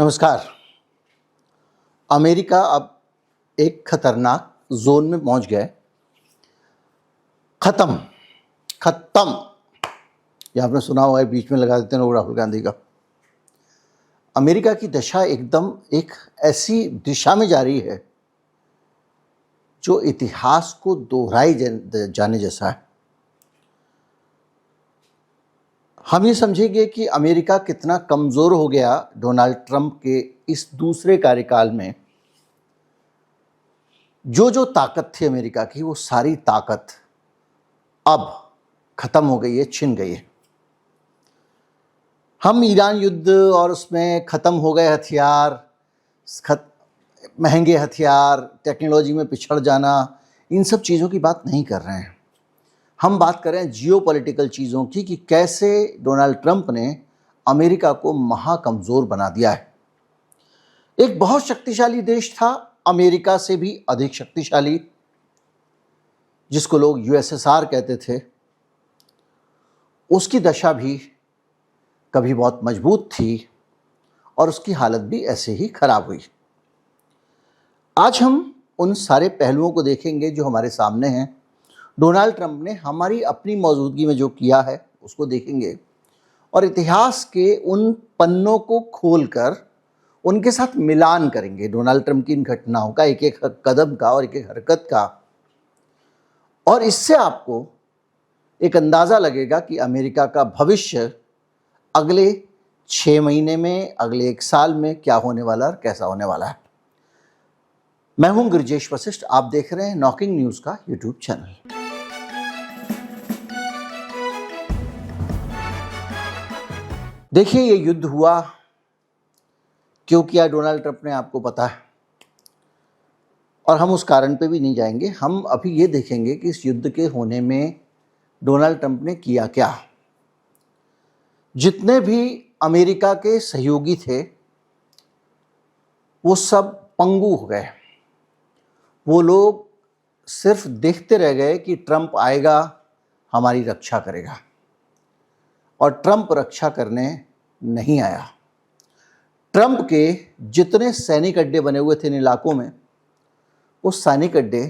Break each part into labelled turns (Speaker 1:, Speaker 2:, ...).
Speaker 1: नमस्कार। अमेरिका अब एक खतरनाक जोन में पहुंच गया है। खत्म खत्म ये आपने सुना होगा, बीच में लगा देते हैं लोग राहुल गांधी का। अमेरिका की दशा एकदम एक ऐसी दिशा में जा रही है जो इतिहास को दोहराई जाने जैसा है। हम ये समझेंगे कि अमेरिका कितना कमज़ोर हो गया डोनाल्ड ट्रंप के इस दूसरे कार्यकाल में। जो ताकत थी अमेरिका की, वो सारी ताकत अब ख़त्म हो गई है, छिन गई है। हम ईरान युद्ध और उसमें ख़त्म हो गए हथियार, महंगे हथियार, टेक्नोलॉजी में पिछड़ जाना, इन सब चीज़ों की बात नहीं कर रहे हैं। हम बात कर रहे हैं जियोपॉलिटिकल चीज़ों की कि कैसे डोनाल्ड ट्रंप ने अमेरिका को महाकमज़ोर बना दिया है। एक बहुत शक्तिशाली देश था, अमेरिका से भी अधिक शक्तिशाली, जिसको लोग यूएसएसआर कहते थे, उसकी दशा भी कभी बहुत मजबूत थी और उसकी हालत भी ऐसे ही खराब हुई। आज हम उन सारे पहलुओं को देखेंगे जो हमारे सामने हैं। डोनाल्ड ट्रंप ने हमारी अपनी मौजूदगी में जो किया है उसको देखेंगे और इतिहास के उन पन्नों को खोलकर उनके साथ मिलान करेंगे। डोनाल्ड ट्रंप की इन घटनाओं का, एक एक कदम का और एक एक हरकत का, और इससे आपको एक अंदाज़ा लगेगा कि अमेरिका का भविष्य अगले 6 महीने में, अगले 1 साल में क्या होने वाला है और कैसा होने वाला है। मैं हूं गिरिजेश वशिष्ठ, आप देख रहे हैं नॉकिंग न्यूज़ का यूट्यूब चैनल। देखिए, ये युद्ध हुआ क्यों किया डोनाल्ड ट्रंप ने, आपको पता है, और हम उस कारण पे भी नहीं जाएंगे। हम अभी ये देखेंगे कि इस युद्ध के होने में डोनाल्ड ट्रंप ने किया क्या। जितने भी अमेरिका के सहयोगी थे वो सब पंगु हो गए। वो लोग सिर्फ देखते रह गए कि ट्रंप आएगा, हमारी रक्षा करेगा, और ट्रंप रक्षा करने नहीं आया। ट्रंप के जितने सैनिक अड्डे बने हुए थे इन इलाकों में, वो सैनिक अड्डे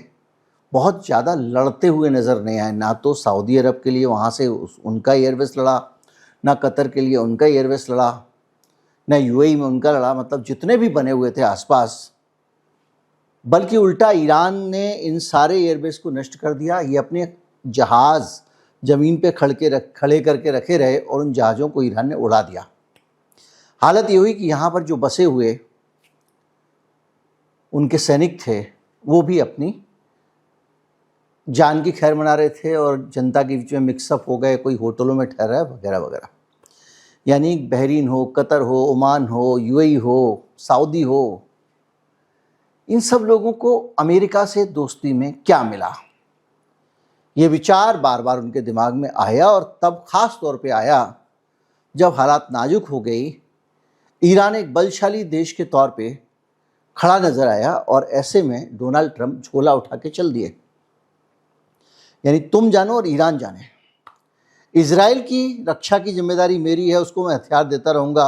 Speaker 1: बहुत ज़्यादा लड़ते हुए नज़र नहीं आए। ना तो सऊदी अरब के लिए वहाँ से उनका एयरबेस लड़ा, ना कतर के लिए उनका एयरबेस लड़ा, ना यूएई में उनका लड़ा। मतलब जितने भी बने हुए थे आसपास, बल्कि उल्टा ईरान ने इन सारे एयरबेस को नष्ट कर दिया। ये अपने जहाज़ ज़मीन पे खड़े करके रखे रहे और उन जहाज़ों को ईरान ने उड़ा दिया। हालत ये हुई कि यहाँ पर जो बसे हुए उनके सैनिक थे वो भी अपनी जान की खैर मना रहे थे और जनता के बीच में मिक्सअप हो गए, कोई होटलों में ठहरा है वगैरह वगैरह। यानी बहरीन हो, कतर हो, ओमान हो, यूएई हो, सऊदी हो, इन सब लोगों को अमेरिका से दोस्ती में क्या मिला, ये विचार बार बार उनके दिमाग में आया। और तब ख़ास तौर पे आया जब हालात नाजुक हो गई। ईरान एक बलशाली देश के तौर पे खड़ा नज़र आया और ऐसे में डोनाल्ड ट्रंप झोला उठा के चल दिए। यानी तुम जानो और ईरान जाने, इजराइल की रक्षा की जिम्मेदारी मेरी है, उसको मैं हथियार देता रहूँगा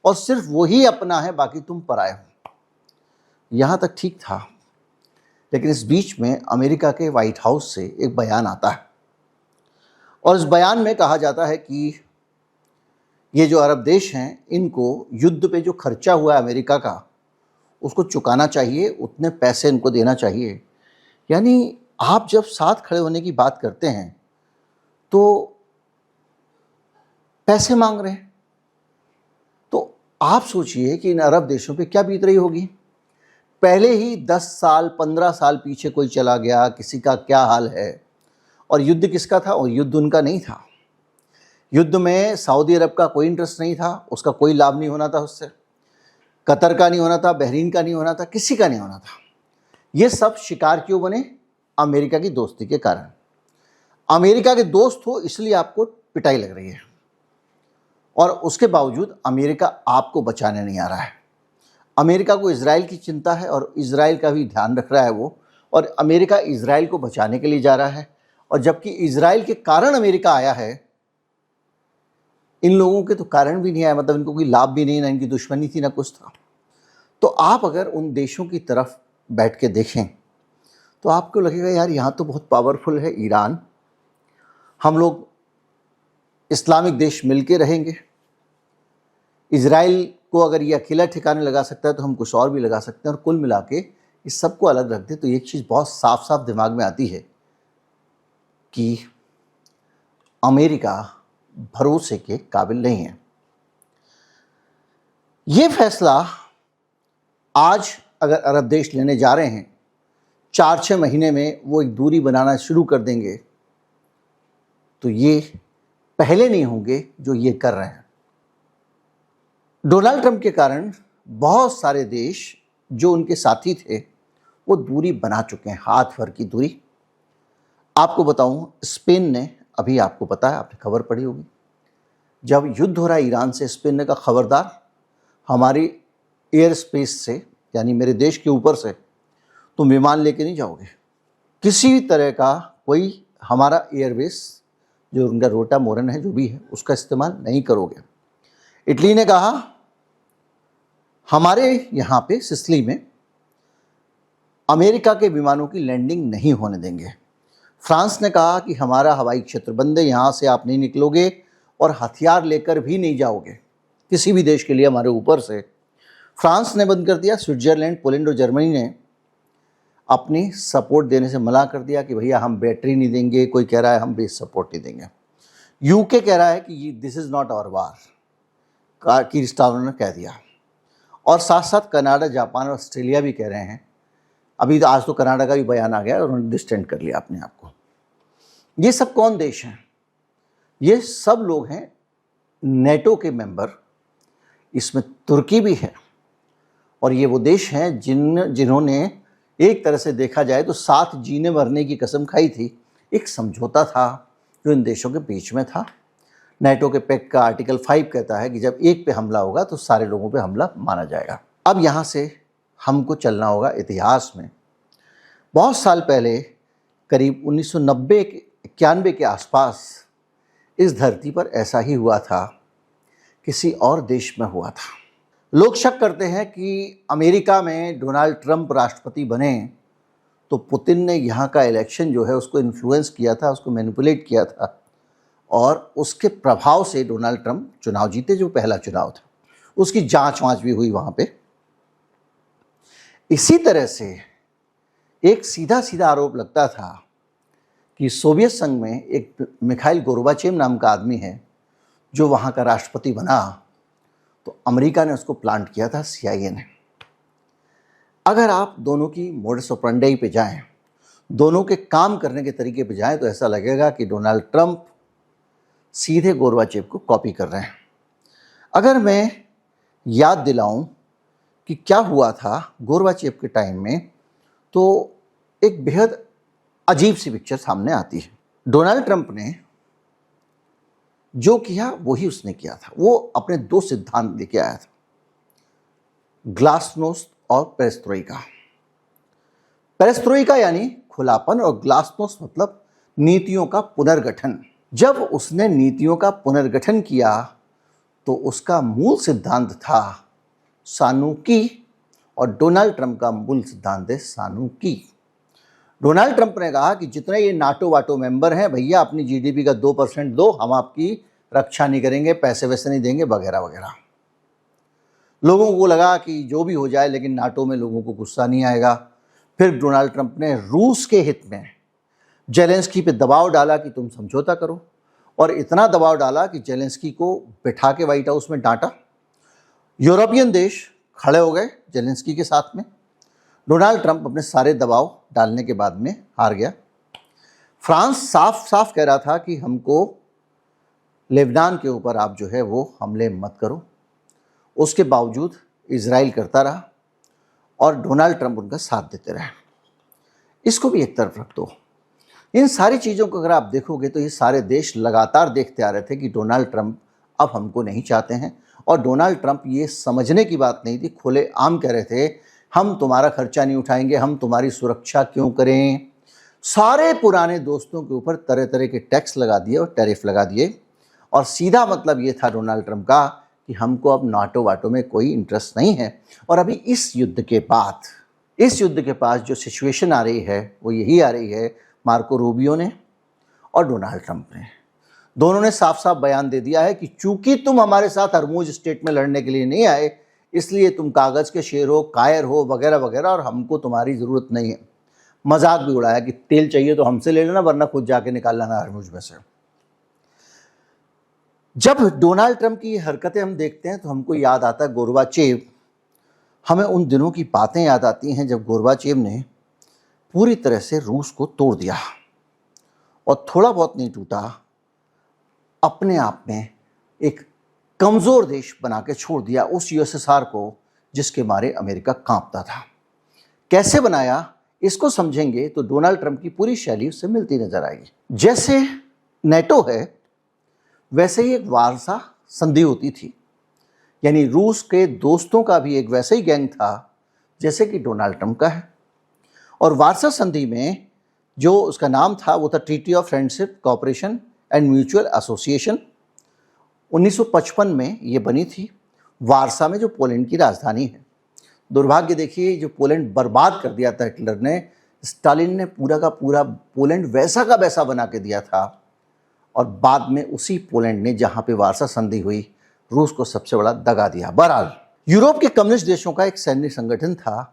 Speaker 1: और सिर्फ वही अपना है, बाकी तुम पराए हो। यहाँ तक ठीक था, लेकिन इस बीच में अमेरिका के व्हाइट हाउस से एक बयान आता है और इस बयान में कहा जाता है कि ये जो अरब देश हैं, इनको युद्ध पे जो खर्चा हुआ है अमेरिका का, उसको चुकाना चाहिए, उतने पैसे इनको देना चाहिए। यानी आप जब साथ खड़े होने की बात करते हैं तो पैसे मांग रहे हैं, तो आप सोचिए कि इन अरब देशों पे क्या बीत रही होगी। पहले ही 10 साल 15 साल पीछे कोई चला गया, किसी का क्या हाल है। और युद्ध किसका था? और युद्ध उनका नहीं था। युद्ध में सऊदी अरब का कोई इंटरेस्ट नहीं था, उसका कोई लाभ नहीं होना था उससे, कतर का नहीं होना था, बहरीन का नहीं होना था, किसी का नहीं होना था। ये सब शिकार क्यों बने? अमेरिका की दोस्ती के कारण। अमेरिका के दोस्त हो इसलिए आपको पिटाई लग रही है, और उसके बावजूद अमेरिका आपको बचाने नहीं आ रहा है। अमेरिका को इजराइल की चिंता है और इजराइल का भी ध्यान रख रहा है वो, और अमेरिका इजराइल को बचाने के लिए जा रहा है। और जबकि इजराइल के कारण अमेरिका आया है, इन लोगों के तो कारण भी नहीं आया, मतलब इनको कोई लाभ भी नहीं, ना इनकी दुश्मनी थी ना कुछ था। तो आप अगर उन देशों की तरफ बैठ के देखें तो आपको लगेगा यार यहाँ तो बहुत पावरफुल है ईरान, हम लोग इस्लामिक देश मिलके रहेंगे, इजराइल को अगर ये अकेला ठिकाने लगा सकता है तो हम कुछ और भी लगा सकते हैं, और कुल मिला के इस सबको अलग रख दे तो एक चीज़ बहुत साफ साफ दिमाग में आती है कि अमेरिका भरोसे के काबिल नहीं है। ये फैसला आज अगर अरब देश लेने जा रहे हैं, 4-6 महीने में वो एक दूरी बनाना शुरू कर देंगे, तो ये पहले नहीं होंगे जो ये कर रहे हैं। डोनाल्ड ट्रंप के कारण बहुत सारे देश जो उनके साथी थे वो दूरी बना चुके हैं, हाथ भर की दूरी। आपको बताऊं, स्पेन ने, अभी आपको पता है, आपने खबर पढ़ी होगी, जब युद्ध हो रहा है ईरान से, स्पेन ने कहा खबरदार हमारी एयर स्पेस से, यानी मेरे देश के ऊपर से तुम विमान लेके नहीं जाओगे, किसी भी तरह का कोई हमारा एयरबेस जो उनका रोटा मोरन है जो भी है उसका इस्तेमाल नहीं करोगे। इटली ने कहा हमारे यहाँ पे सिसिली में अमेरिका के विमानों की लैंडिंग नहीं होने देंगे। फ्रांस ने कहा कि हमारा हवाई क्षेत्र बंद है, यहाँ से आप नहीं निकलोगे और हथियार लेकर भी नहीं जाओगे किसी भी देश के लिए हमारे ऊपर से। फ्रांस ने बंद कर दिया। स्विट्जरलैंड, पोलैंड और जर्मनी ने अपनी सपोर्ट देने से मना कर दिया कि भैया हम बैटरी नहीं देंगे, कोई कह रहा है हम बेस सपोर्ट नहीं देंगे। यूके कह रहा है कि दिस इज़ नॉट आवर वार, की स्टार ने कह दिया। और साथ साथ कनाडा, जापान और ऑस्ट्रेलिया भी कह रहे हैं। अभी तो आज तो कनाडा का भी बयान आ गया और उन्होंने डिस्टेंड कर लिया अपने आप को। ये सब कौन देश हैं? ये सब लोग हैं नेटो के मेंबर, इसमें तुर्की भी है, और ये वो देश हैं जिन्होंने एक तरह से देखा जाए तो साथ जीने मरने की कसम खाई थी। एक समझौता था जो इन देशों के बीच में था। नेटो के पैक्ट का आर्टिकल 5 कहता है कि जब एक पे हमला होगा तो सारे लोगों पे हमला माना जाएगा। अब यहाँ से हमको चलना होगा इतिहास में। बहुत साल पहले, करीब 1990-91 के आसपास इस धरती पर ऐसा ही हुआ था, किसी और देश में हुआ था। लोग शक करते हैं कि अमेरिका में डोनाल्ड ट्रंप राष्ट्रपति बने तो पुतिन ने यहाँ का इलेक्शन जो है उसको इन्फ्लुएंस किया था, उसको मैनिपुलेट किया था, और उसके प्रभाव से डोनाल्ड ट्रंप चुनाव जीते, जो पहला चुनाव था। उसकी जांच वांच भी हुई वहाँ पे। इसी तरह से एक सीधा सीधा आरोप लगता था कि सोवियत संघ में एक मिखाइल गोर्बाचेव नाम का आदमी है जो वहाँ का राष्ट्रपति बना, तो अमेरिका ने उसको प्लांट किया था, CIA ने। अगर आप दोनों की मोडस ऑपरेंडी पे जाएं, दोनों के काम करने के तरीके पे जाएं, तो ऐसा लगेगा कि डोनाल्ड ट्रंप सीधे गोर्बाचेव को कॉपी कर रहे हैं। अगर मैं याद दिलाऊं कि क्या हुआ था गोर्बाचेव के टाइम में, तो एक बेहद अजीब सी पिक्चर सामने आती है। डोनाल्ड ट्रंप ने जो किया वही उसने किया था। वो अपने 2 सिद्धांत लेके आया था, ग्लासनोस्ट और पेरेस्ट्रोइका। पेरेस्ट्रोइका यानी खुलापन, और ग्लासनोस्ट मतलब नीतियों का पुनर्गठन। जब उसने नीतियों का पुनर्गठन किया तो उसका मूल सिद्धांत था सानुकी, और डोनाल्ड ट्रंप का मूल सिद्धांत है सानुकी। डोनाल्ड ट्रंप ने कहा कि जितने ये नाटो वाटो मेंबर हैं, भैया अपनी GDP का 2% दो, हम आपकी रक्षा नहीं करेंगे, पैसे वैसे नहीं देंगे, वगैरह वगैरह। लोगों को लगा कि जो भी हो जाए, लेकिन नाटो में लोगों को गुस्सा नहीं आएगा। फिर डोनाल्ड ट्रंप ने रूस के हित में जेलेंस्की पे दबाव डाला कि तुम समझौता करो, और इतना दबाव डाला कि जेलेंस्की को बिठा के व्हाइट हाउस में डांटा। यूरोपियन देश खड़े हो गए जेलेंस्की के साथ में। डोनाल्ड ट्रंप अपने सारे दबाव डालने के बाद में हार गया। फ्रांस साफ साफ कह रहा था कि हमको लेबनान के ऊपर आप जो है वो हमले मत करो। उसके बावजूद इजराइल करता रहा और डोनाल्ड ट्रंप उनका साथ देते रहे। इसको भी एक तरफ रख दो। इन सारी चीज़ों को अगर आप देखोगे तो ये सारे देश लगातार देखते आ रहे थे कि डोनाल्ड ट्रंप अब हमको नहीं चाहते हैं, और डोनाल्ड ट्रंप ये समझने की बात नहीं थी, खुले आम कह रहे थे हम तुम्हारा खर्चा नहीं उठाएंगे, हम तुम्हारी सुरक्षा क्यों करें। सारे पुराने दोस्तों के ऊपर तरह तरह के टैक्स लगा दिए और टैरिफ लगा दिए, और सीधा मतलब ये था डोनाल्ड ट्रंप का कि हमको अब नाटो वाटो में कोई इंटरेस्ट नहीं है। और अभी इस युद्ध के पास जो सिचुएशन आ रही है वो यही आ रही है, मार्को रूबियो ने और डोनाल्ड ट्रंप ने दोनों ने साफ साफ बयान दे दिया है कि चूंकि तुम हमारे साथ हरमुज स्टेट में लड़ने के लिए नहीं आए, इसलिए तुम कागज़ के शेर हो, कायर हो, वगैरह वगैरह, और हमको तुम्हारी ज़रूरत नहीं है। मजाक भी उड़ाया कि तेल चाहिए तो हमसे ले लेना, वरना खुद जाके निकाल लेना हरमुज में से। जब डोनाल्ड ट्रंप की हरकतें हम देखते हैं तो हमको याद आता है गोरबाचेव। हमें उन दिनों की बातें याद आती हैं जब गोरबाचेव ने पूरी तरह से रूस को तोड़ दिया और थोड़ा बहुत नहीं टूटा, अपने आप में एक कमज़ोर देश बना के छोड़ दिया उस यूएसएसआर को जिसके मारे अमेरिका कांपता था। कैसे बनाया, इसको समझेंगे तो डोनाल्ड ट्रंप की पूरी शैली उससे मिलती नजर आएगी। जैसे नेटो है वैसे ही एक वारसा संधि होती थी, यानी रूस के दोस्तों का भी एक वैसा ही गैंग था जैसे कि डोनाल्ड ट्रंप का है। और वारसा संधि में जो उसका नाम था वो था treaty of friendship, cooperation and mutual association. 1955 में ये बनी थी वारसा में, जो पोलैंड की राजधानी है। दुर्भाग्य देखिए, जो पोलैंड बर्बाद कर दिया था हिटलर ने, स्टालिन ने पूरा का पूरा पोलैंड वैसा का वैसा बना के दिया था। और बाद में उसी पोलैंड ने, जहाँ पे वारसा संधि हुई, रूस को सबसे बड़ा दगा दिया। बहरहाल यूरोप के कम्युनिस्ट देशों का एक सैन्य संगठन था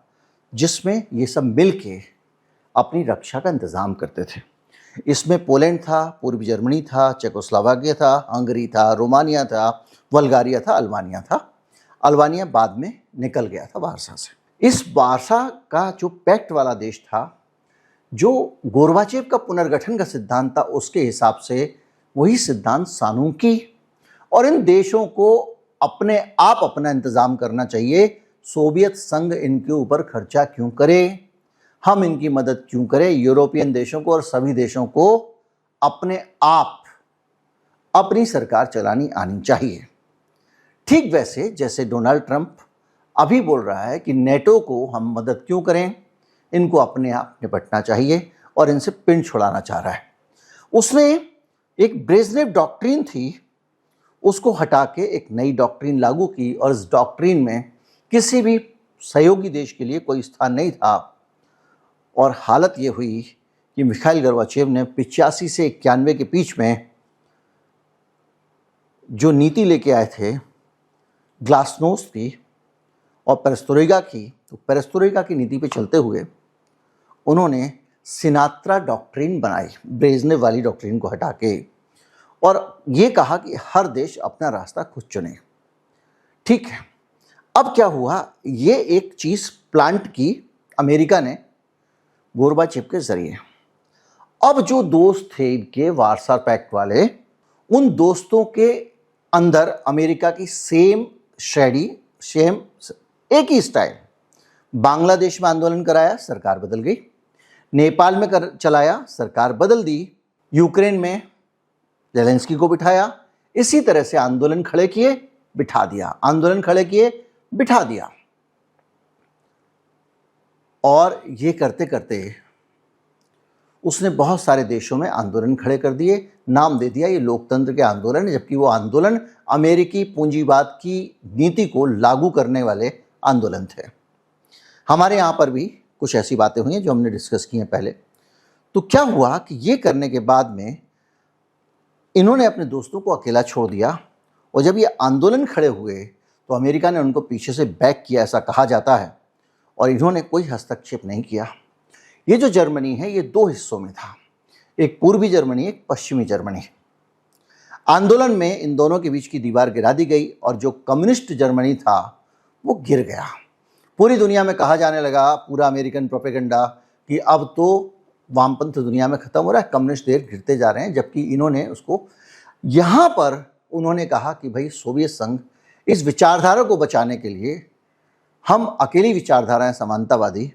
Speaker 1: जिसमें ये सब मिल के अपनी रक्षा का इंतज़ाम करते थे। इसमें पोलैंड था, पूर्वी जर्मनी था, चेकोस्लोवाकिया था, हंगरी था, रोमानिया था, बल्गारिया था, अल्बानिया था। अल्बानिया बाद में निकल गया था वारसा से। इस वारसा का जो पैक्ट वाला देश था, जो गोरबाचेव का पुनर्गठन का सिद्धांत था, उसके हिसाब से वही सिद्धांत सानूकी। और इन देशों को अपने आप अपना इंतज़ाम करना चाहिए। सोवियत संघ इनके ऊपर खर्चा क्यों करे, हम इनकी मदद क्यों करें। यूरोपियन देशों को और सभी देशों को अपने आप अपनी सरकार चलानी आनी चाहिए। ठीक वैसे जैसे डोनाल्ड ट्रंप अभी बोल रहा है कि नेटो को हम मदद क्यों करें, इनको अपने आप निपटना चाहिए और इनसे पिंड छुड़ाना चाह रहा है। उसने एक ब्रेजनेव डॉक्ट्रिन थी, उसको हटा के एक नई डॉक्ट्रिन लागू की, और इस डॉक्ट्रिन में किसी भी सहयोगी देश के लिए कोई स्थान नहीं था। और हालत ये हुई कि मिखाइल गोर्बाचेव ने 85 से 91 के बीच में जो नीति लेके आए थे ग्लासनोस्ट की और पेरेस्ट्रोइका की, तो पेरेस्ट्रोइका की नीति पे चलते हुए उन्होंने सिनात्रा डॉक्ट्रिन बनाई, ब्रेजनेव वाली डॉक्ट्रिन को हटा के, और ये कहा कि हर देश अपना रास्ता खुद चुने। ठीक है, अब क्या हुआ, ये एक चीज़ प्लांट की अमेरिका ने गोरबाचेव के जरिए। अब जो दोस्त थे इनके वारसा पैक्ट वाले, उन दोस्तों के अंदर अमेरिका की सेम शैली, सेम एक ही स्टाइल। बांग्लादेश में आंदोलन कराया, सरकार बदल गई। नेपाल में चलाया, सरकार बदल दी। यूक्रेन में ज़ेलेंस्की को बिठाया। इसी तरह से आंदोलन खड़े किए, बिठा दिया, आंदोलन खड़े किए, बिठा दिया। और ये करते करते उसने बहुत सारे देशों में आंदोलन खड़े कर दिए। नाम दे दिया ये लोकतंत्र के आंदोलन, जबकि वो आंदोलन अमेरिकी पूंजीवाद की नीति को लागू करने वाले आंदोलन थे। हमारे यहाँ पर भी कुछ ऐसी बातें हुई हैं जो हमने डिस्कस की हैं पहले। तो क्या हुआ कि ये करने के बाद में इन्होंने अपने दोस्तों को अकेला छोड़ दिया, और जब ये आंदोलन खड़े हुए तो अमेरिका ने उनको पीछे से बैक किया, ऐसा कहा जाता है, और इन्होंने कोई हस्तक्षेप नहीं किया। ये जो जर्मनी है ये दो हिस्सों में था, एक पूर्वी जर्मनी, एक पश्चिमी जर्मनी। आंदोलन में इन दोनों के बीच की दीवार गिरा दी गई और जो कम्युनिस्ट जर्मनी था वो गिर गया। पूरी दुनिया में कहा जाने लगा, पूरा अमेरिकन प्रोपेगेंडा, कि अब तो वामपंथ दुनिया में ख़त्म हो रहा है, कम्युनिस्ट देश गिरते जा रहे हैं। जबकि इन्होंने उसको, यहाँ पर उन्होंने कहा कि भाई सोवियत संघ, इस विचारधारा को बचाने के लिए हम अकेली विचारधारा हैं समानतावादी,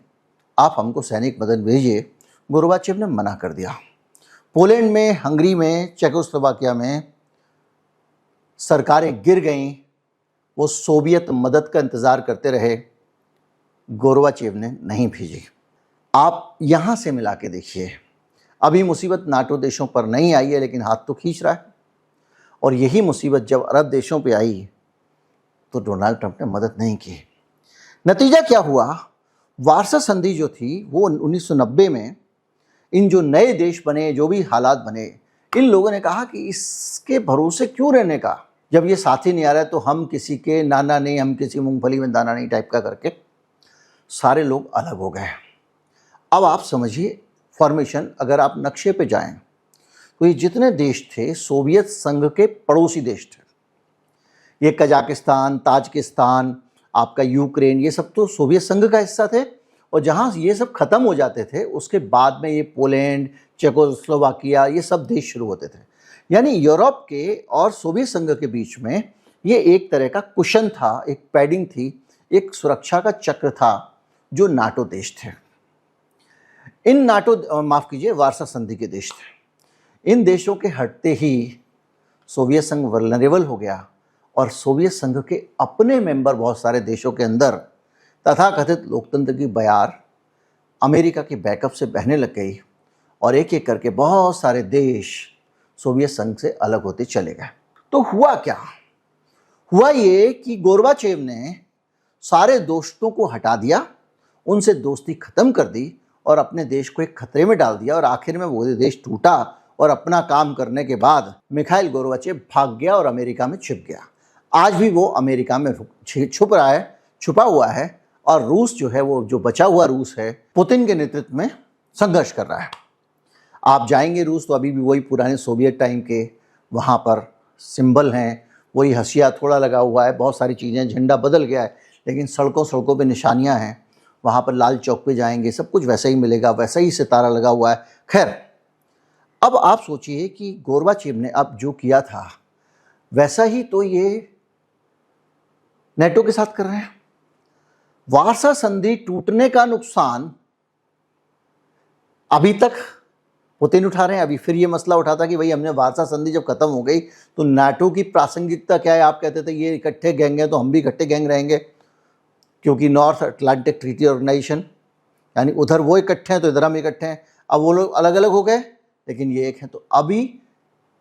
Speaker 1: आप हमको सैनिक मदद भेजिए। गोर्बाचेव ने मना कर दिया। पोलैंड में, हंगरी में, चेकोस्लोवाकिया में सरकारें गिर गईं, वो सोवियत मदद का इंतज़ार करते रहे, गोर्बाचेव ने नहीं भेजी। आप यहाँ से मिला के देखिए, अभी मुसीबत नाटो देशों पर नहीं आई है, लेकिन हाथ तो खींच रहा है। और यही मुसीबत जब अरब देशों पे आई तो डोनाल्ड ट्रंप ने मदद नहीं की। नतीजा क्या हुआ, वार्सा संधि जो थी वो 1990 में इन जो नए देश बने, जो भी हालात बने, इन लोगों ने कहा कि इसके भरोसे क्यों रहने का, जब ये साथ ही नहीं आ रहा है तो हम किसी के नाना नहीं, हम किसी मूंगफली में दाना नहीं टाइप का करके सारे लोग अलग हो गए। अब आप समझिए फॉर्मेशन, अगर आप नक्शे पे जाएं तो ये जितने देश थे सोवियत संघ के पड़ोसी देश थे। ये कजाकिस्तान, ताजिकिस्तान, आपका यूक्रेन, ये सब तो सोवियत संघ का हिस्सा थे। और जहाँ ये सब खत्म हो जाते थे उसके बाद में ये पोलैंड, चेकोस्लोवाकिया, ये सब देश शुरू होते थे। यानी यूरोप के और सोवियत संघ के बीच में ये एक तरह का कुशन था, एक पैडिंग थी, एक सुरक्षा का चक्र था जो नाटो देश थे। इन नाटो माफ़ कीजिए वार्सा संधि के देश थे। इन देशों के हटते ही सोवियत संघ वल्नरेबल हो गया और सोवियत संघ के अपने मेंबर बहुत सारे देशों के अंदर तथाकथित लोकतंत्र की बयार अमेरिका के बैकअप से बहने लग गई और एक एक करके बहुत सारे देश सोवियत संघ से अलग होते चले गए। तो हुआ क्या? हुआ ये कि गोर्बाचेव ने सारे दोस्तों को हटा दिया, उनसे दोस्ती खत्म कर दी और अपने देश को एक खतरे में डाल दिया और आखिर में वो देश टूटा और अपना काम करने के बाद मिखाइल गोर्बाचेव भाग गया और अमेरिका में छिप गया। आज भी वो अमेरिका में छुप रहा है, छुपा हुआ है और रूस जो है, वो जो बचा हुआ रूस है, पुतिन के नेतृत्व में संघर्ष कर रहा है। आप जाएंगे रूस तो अभी भी वही पुराने सोवियत टाइम के वहाँ पर सिंबल हैं, वही हंसिया थोड़ा लगा हुआ है, बहुत सारी चीज़ें, झंडा बदल गया है लेकिन सड़कों पे निशानियाँ हैं। वहाँ पर लाल चौक पे जाएंगे सब कुछ वैसा ही मिलेगा, वैसा ही सितारा लगा हुआ है। खैर, अब आप सोचिए कि गोर्बाचेव ने अब जो किया था वैसा ही तो ये नेटो के साथ कर रहे हैं। वार्सा संधि टूटने का नुकसान अभी तक पुतिन उठा रहे हैं। अभी फिर ये मसला उठा था कि भाई हमने वार्सा संधि जब खत्म हो गई तो नाटो की प्रासंगिकता क्या है। आप कहते थे ये इकट्ठे गैंग है तो हम भी इकट्ठे गैंग रहेंगे, क्योंकि नॉर्थ अटलांटिक ट्रीटी ऑर्गेनाइजेशन, यानी उधर वो इकट्ठे हैं तो इधर हम इकट्ठे हैं। अब वो लोग अलग अलग हो गए लेकिन ये एक हैं। तो अभी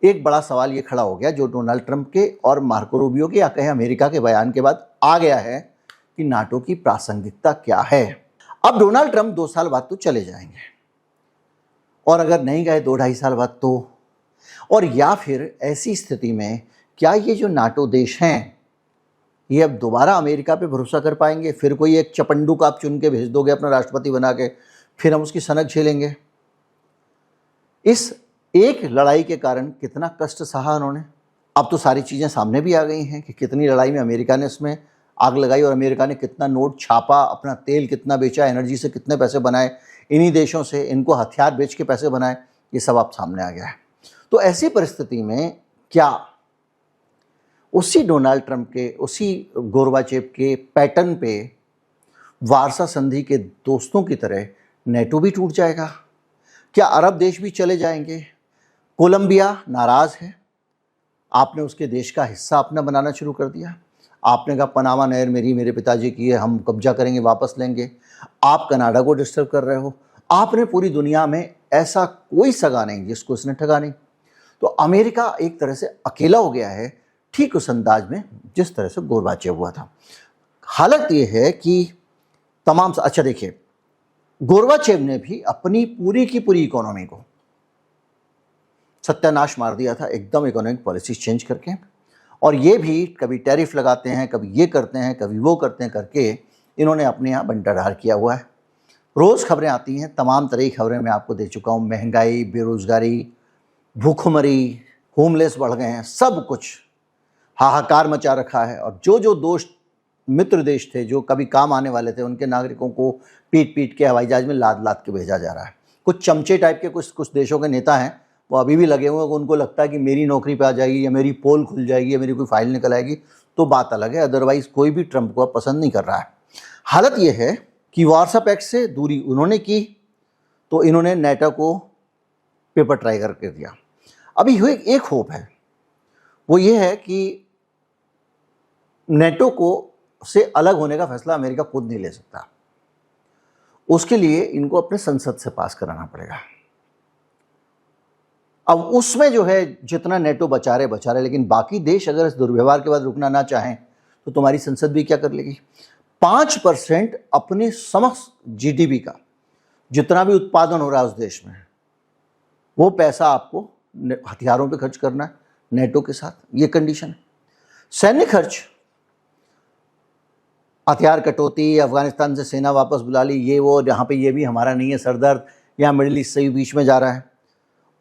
Speaker 1: एक बड़ा सवाल ये खड़ा हो गया जो डोनाल्ड ट्रंप के और मार्को रूबियो के या कहें अमेरिका के बयान के बाद आ गया है कि नाटो की प्रासंगिकता क्या है। अब डोनाल्ड ट्रंप 2 साल बाद तो चले जाएंगे और अगर नहीं गए 2-2.5 साल बाद तो, और या फिर ऐसी स्थिति में क्या ये जो नाटो देश हैं ये अब दोबारा अमेरिका पे भरोसा कर पाएंगे? फिर कोई एक चपंडू का आप चुन के भेज दोगे अपना राष्ट्रपति बना के, फिर हम उसकी सनक झेलेंगे? इस एक लड़ाई के कारण कितना कष्ट सहा उन्होंने। अब तो सारी चीज़ें सामने भी आ गई हैं कि कितनी लड़ाई में अमेरिका ने इसमें आग लगाई और अमेरिका ने कितना नोट छापा, अपना तेल कितना बेचा, एनर्जी से कितने पैसे बनाए, इन्हीं देशों से इनको हथियार बेच के पैसे बनाए, ये सब अब सामने आ गया है। तो ऐसी परिस्थिति में क्या उसी डोनाल्ड ट्रंप के, उसी गोर्बाचेव के पैटर्न पे वार्सा संधि के दोस्तों की तरह नेटो भी टूट जाएगा? क्या अरब देश भी चले जाएंगे? कोलंबिया नाराज़ है, आपने उसके देश का हिस्सा अपना बनाना शुरू कर दिया। आपने कहा पनामा नहर मेरे पिताजी की है, हम कब्जा करेंगे, वापस लेंगे। आप कनाडा को डिस्टर्ब कर रहे हो। आपने पूरी दुनिया में ऐसा कोई सगा नहीं जिसको इसने ठगा नहीं। तो अमेरिका एक तरह से अकेला हो गया है, ठीक उस अंदाज में जिस तरह से गोर्बाचेव हुआ था। हालत ये है कि तमाम, अच्छा देखिए, गोर्बाचेव ने भी अपनी पूरी की पूरी इकोनॉमी को सत्यानाश मार दिया था, एकदम इकोनॉमिक पॉलिसी चेंज करके। और ये भी कभी टैरिफ लगाते हैं, कभी ये करते हैं, कभी वो करते हैं करके इन्होंने अपने यहाँ बंटाढार किया हुआ है। रोज़ खबरें आती हैं, तमाम तरह की खबरें मैं आपको दे चुका हूँ। महंगाई, बेरोज़गारी, भूखमरी, होमलेस बढ़ गए हैं, सब कुछ हाहाकार मचा रखा है। और जो जो दोस्त मित्र देश थे, जो कभी काम आने वाले थे, उनके नागरिकों को पीट पीट के हवाई जहाज में लाद लाद के भेजा जा रहा है। कुछ चमचे टाइप के कुछ देशों के नेता हैं, वो अभी भी लगे हुए हैं। उनको लगता है कि मेरी नौकरी पे आ जाएगी या मेरी पोल खुल जाएगी या मेरी कोई फाइल निकल आएगी तो बात अलग है, अदरवाइज़ कोई भी ट्रंप को पसंद नहीं कर रहा है। हालत ये है कि वार्सा पैक्ट से दूरी उन्होंने की तो इन्होंने नेटो को पेपर ट्राई करके दिया। अभी एक होप है, वो ये है कि नेटो को से अलग होने का फैसला अमेरिका खुद नहीं ले सकता। उसके लिए इनको अपने संसद से पास कराना पड़ेगा। अब उसमें जो है जितना नेटो बचा रहे, लेकिन बाकी देश अगर इस दुर्व्यवहार के बाद रुकना ना चाहें तो तुम्हारी संसद भी क्या कर लेगी? 5% अपने समस्त जीडीपी का जितना भी उत्पादन हो रहा है उस देश में, वो पैसा आपको हथियारों पे खर्च करना है नेटो के साथ, ये कंडीशन है। सैन्य खर्च, हथियार कटौती, अफगानिस्तान से सेना वापस बुला ली, ये वो, जहाँ पे ये भी हमारा नहीं है सरदर्द, यहाँ मिडिल ईस्ट से भी बीच में जा रहा है।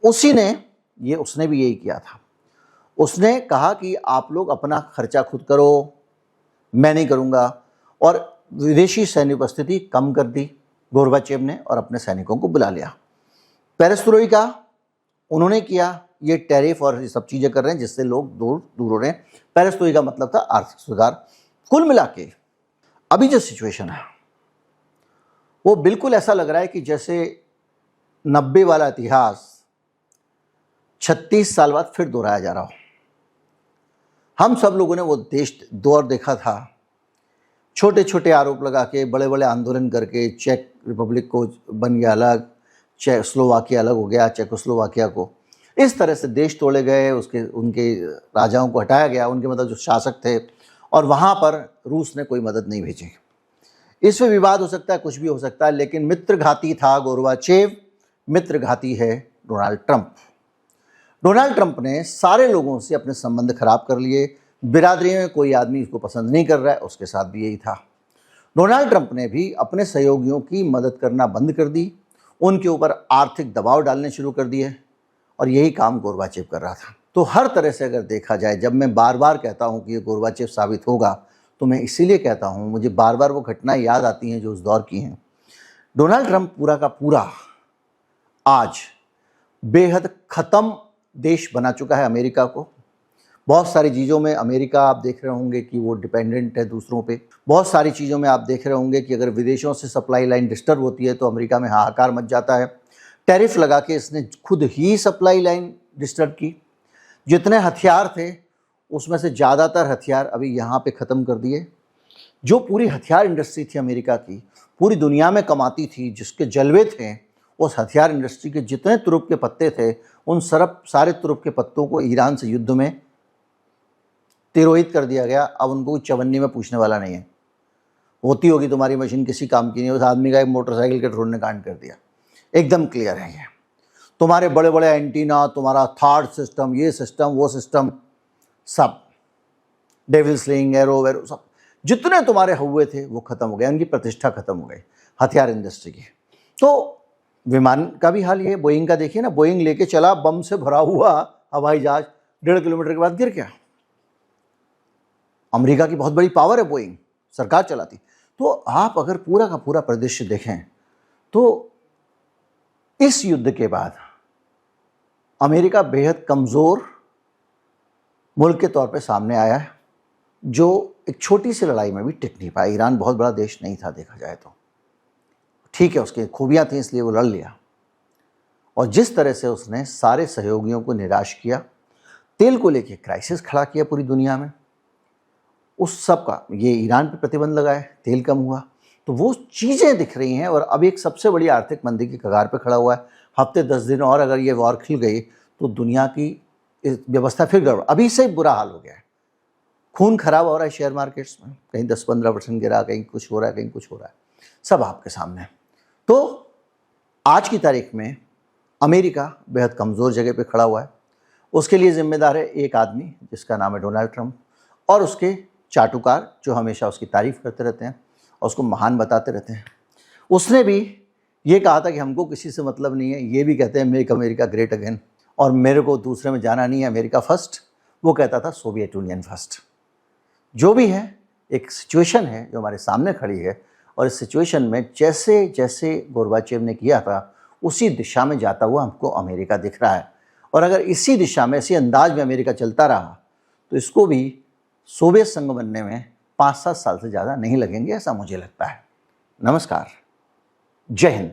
Speaker 1: उसने भी यही किया था। उसने कहा कि आप लोग अपना खर्चा खुद करो, मैं नहीं करूँगा, और विदेशी सैन्य उपस्थिति कम कर दी गोर्बाचेव ने और अपने सैनिकों को बुला लिया। पेरेस्ट्रोइका उन्होंने किया, ये टैरिफ और ये सब चीज़ें कर रहे हैं जिससे लोग दूर हो रहे हैं। पेरेस्ट्रोइका मतलब था आर्थिक सुधार। कुल मिला के अभी जो सिचुएशन है वो बिल्कुल ऐसा लग रहा है कि जैसे 90 वाला इतिहास 36 साल बाद फिर दोहराया जा रहा हो। हम सब लोगों ने वो दौर देखा था, छोटे छोटे आरोप लगा के, बड़े बड़े आंदोलन करके, चेक रिपब्लिक को बन गया अलग, स्लोवाकिया अलग हो गया, चेकोस्लोवाकिया को, इस तरह से देश तोड़े गए, उनके राजाओं को हटाया गया, उनके मतलब जो शासक थे, और वहाँ पर रूस ने कोई मदद नहीं भेजी। इसमें विवाद हो सकता है, कुछ भी हो सकता है, लेकिन मित्रघाती था गोर्बाचेव, मित्रघाती है डोनाल्ड ट्रंप। डोनाल्ड ट्रंप ने सारे लोगों से अपने संबंध खराब कर लिए, बिरादरी में कोई आदमी इसको पसंद नहीं कर रहा है, उसके साथ भी यही था। डोनाल्ड ट्रंप ने भी अपने सहयोगियों की मदद करना बंद कर दी, उनके ऊपर आर्थिक दबाव डालने शुरू कर दिए, और यही काम गोर्बाचेव कर रहा था। तो हर तरह से अगर देखा जाए, जब मैं बार बार कहता हूँ कि ये गोर्बाचेव साबित होगा, तो मैं इसीलिए कहता हूँ, मुझे बार बार वो घटनाएं याद आती हैं जो उस दौर की हैं। डोनाल्ड ट्रंप पूरा का पूरा आज बेहद ख़त्म देश बना चुका है अमेरिका को। बहुत सारी चीज़ों में अमेरिका, आप देख रहे होंगे कि वो डिपेंडेंट है दूसरों पे। बहुत सारी चीज़ों में आप देख रहे होंगे कि अगर विदेशों से सप्लाई लाइन डिस्टर्ब होती है तो अमेरिका में हाहाकार मच जाता है। टैरिफ लगा के इसने खुद ही सप्लाई लाइन डिस्टर्ब की। जितने हथियार थे उसमें से ज़्यादातर हथियार अभी यहाँ पे ख़त्म कर दिए। जो पूरी हथियार इंडस्ट्री थी अमेरिका की, पूरी दुनिया में कमाती थी, जिसके जलवे थे, उस हथियार इंडस्ट्री के जितने तुरुप के पत्ते थे, उन सारे तुरुप के पत्तों को ईरान से युद्ध में तिरोहित कर दिया गया। अब उनको चवन्नी में पूछने वाला नहीं है, होती होगी तुम्हारी मशीन किसी काम की नहीं, उस आदमी का एक मोटरसाइकिल के ढूंढने कांड कर दिया। एकदम क्लियर है ये। तुम्हारे बड़े बड़े एंटीना, तुम्हारा थर्ड सिस्टम, ये सिस्टम, वो सिस्टम, सब डेविल स्लिंग, एरो वेरो, सब जितने तुम्हारे हुए थे वो खत्म हो गए, उनकी प्रतिष्ठा खत्म हो गई हथियार इंडस्ट्री की। तो विमान का भी हाल ये, बोइंग का देखिए ना, बोइंग लेके चला बम से भरा हुआ हवाई जहाज, 1.5 किलोमीटर के बाद गिर गया। अमेरिका की बहुत बड़ी पावर है बोइंग, सरकार चलाती। तो आप अगर पूरा का पूरा परिदृश्य देखें तो इस युद्ध के बाद अमेरिका बेहद कमज़ोर मुल्क के तौर पे सामने आया है, जो एक छोटी सी लड़ाई में भी टिक नहीं पाया। ईरान बहुत बड़ा देश नहीं था देखा जाए तो, ठीक है, उसकी खूबियाँ थी इसलिए वो लड़ लिया। और जिस तरह से उसने सारे सहयोगियों को निराश किया, तेल को लेके क्राइसिस खड़ा किया पूरी दुनिया में, उस सब का ये ईरान पे प्रतिबंध लगाए, तेल कम हुआ, तो वो चीज़ें दिख रही हैं। और अब एक सबसे बड़ी आर्थिक मंदी की कगार पे खड़ा हुआ है। हफ्ते 10 दिन और अगर ये वॉर खिल गई तो दुनिया की व्यवस्था फिर गड़बड़, अभी से बुरा हाल हो गया है। खून खराब हो रहा है शेयर मार्केट्स में, कहीं 10-15% गिरा, कहीं कुछ हो रहा है, कहीं कुछ हो रहा है, सब आपके सामने। तो आज की तारीख में अमेरिका बेहद कमज़ोर जगह पे खड़ा हुआ है। उसके लिए जिम्मेदार है एक आदमी जिसका नाम है डोनाल्ड ट्रंप, और उसके चाटुकार जो हमेशा उसकी तारीफ़ करते रहते हैं और उसको महान बताते रहते हैं। उसने भी ये कहा था कि हमको किसी से मतलब नहीं है, ये भी कहते हैं मेक अमेरिका ग्रेट अगेन, और मेरे को दूसरे में जाना नहीं है, अमेरिका फर्स्ट। वो कहता था सोवियत यूनियन फर्स्ट। जो भी है, एक सिचुएशन है जो हमारे सामने खड़ी है, और इस सिचुएशन में जैसे जैसे गोर्बाचेव ने किया था उसी दिशा में जाता हुआ हमको अमेरिका दिख रहा है। और अगर इसी दिशा में, इसी अंदाज में अमेरिका चलता रहा तो इसको भी सोवियत संघ बनने में 5-7 साल से ज़्यादा नहीं लगेंगे, ऐसा मुझे लगता है। नमस्कार, जय हिंद।